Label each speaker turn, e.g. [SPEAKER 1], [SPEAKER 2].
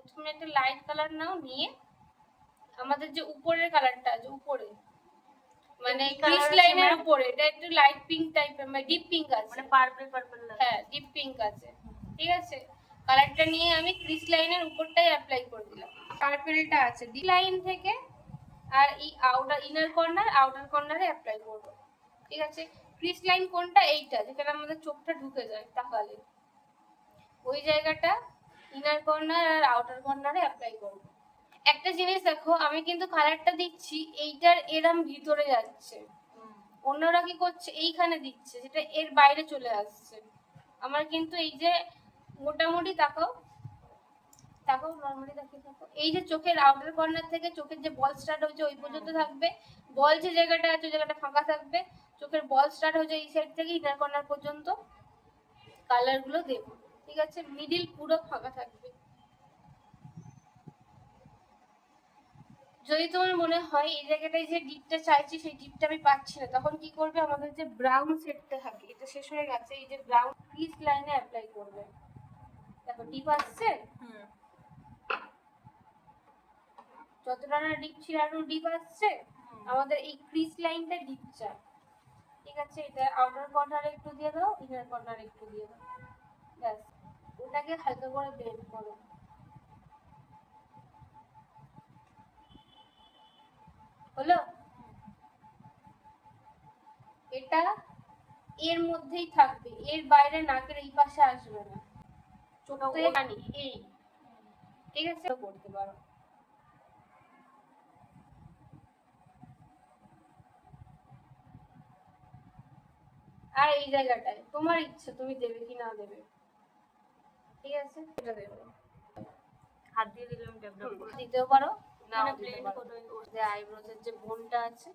[SPEAKER 1] প্রথমে একটা light colour নাও, নিয়ে আমাদের যে উপরের কালারটা আছে, উপরে মানে ক্রিস লাইনের উপরে, এটা একটু লাইট পিঙ্ক টাইপের, মানে ডিপ পিঙ্ক আছে,
[SPEAKER 2] মানে পার্পল পার্পল,
[SPEAKER 1] হ্যাঁ ডিপ পিঙ্ক আছে, ঠিক আছে। কালারটা নিয়ে আমি ক্রিস লাইনের উপরটাই অ্যাপ্লাই করে দিলাম। পার্পলটা আছে ডিপ লাইন থেকে, আর এই আউটার ইনার কর্নার আউটার কর্নারে অ্যাপ্লাই করব, ঠিক আছে। ক্রিস লাইন কোনটা? এইটা যেখানে আমাদের চোখটা ঢুকে যায় তাকালে, ওই জায়গাটা ইনার কর্নার আর আউটার কর্নারে অ্যাপ্লাই করব। একটা জিনিস দেখো, আমি কিন্তু কালারটা দিচ্ছি এইটার এরম ভিতরে যাচ্ছে, অন্যরা কি করছে এইখানে দিচ্ছে, যেটা এর বাইরে চলে আসছে। আমার কিন্তু এই যে মোটামুটি তাকাও তাকাও, নরমালি তাকিয়ে থাকো, এই যে চোখের আউটার কর্নার থেকে চোখের যে বল স্টার্ট হচ্ছে ওই পর্যন্ত থাকবে, বল যে জায়গাটা আছে ওই জায়গাটা ফাঁকা থাকবে, চোখের বল স্টার্ট হচ্ছে এই সাইড থেকে ইনার কর্নার পর্যন্ত কালার গুলো দেবো, ঠিক আছে। মিডিল পুরো ফাঁকা থাকবে। যদি তোমার মনে হয় এই জায়গাটায় যে ডিপটা চাইছি সেই ডিপটা আমি পাচ্ছি না, তখন কি করবে, আমাদের যে ব্রাউন শেডটা থাকে এটা শেষ হয়ে গেছে, এই যে ব্রাউন ক্রিস লাইনে অ্যাপ্লাই করবে। দেখো ডিপ আসছে, যতটা না ডিপ ছিল আরো ডিপ আসছে, আমাদের এই ক্রিস লাইনটা ডিপ চাই, ঠিক আছে। এটা আউটার কর্নারে একটু দিয়ে দাও, ইনার কর্নারে একটু দিয়ে দাও, ব্যাস। ওটাকে হালকা করে ব্লেন্ড করো। হলো? এটা এর মধ্যেই থাকবে, এর বাইরে নাকের এই পাশে আসবে না, চোখে কানি এই, ঠিক আছে, করতে পারো। আর এই জায়গাটায় তোমার ইচ্ছে তুমি দেবে কি না দেবে, ঠিক আছে, এটা দেবে।
[SPEAKER 2] হাত দিয়ে দিলাম, ডেভেলপ
[SPEAKER 1] দিতেও পারো, না
[SPEAKER 2] মানে
[SPEAKER 1] দিতে
[SPEAKER 2] ব্লেন্ড
[SPEAKER 1] পারো।
[SPEAKER 2] করে
[SPEAKER 1] যে আইব্রোজের যে বোনটা আছে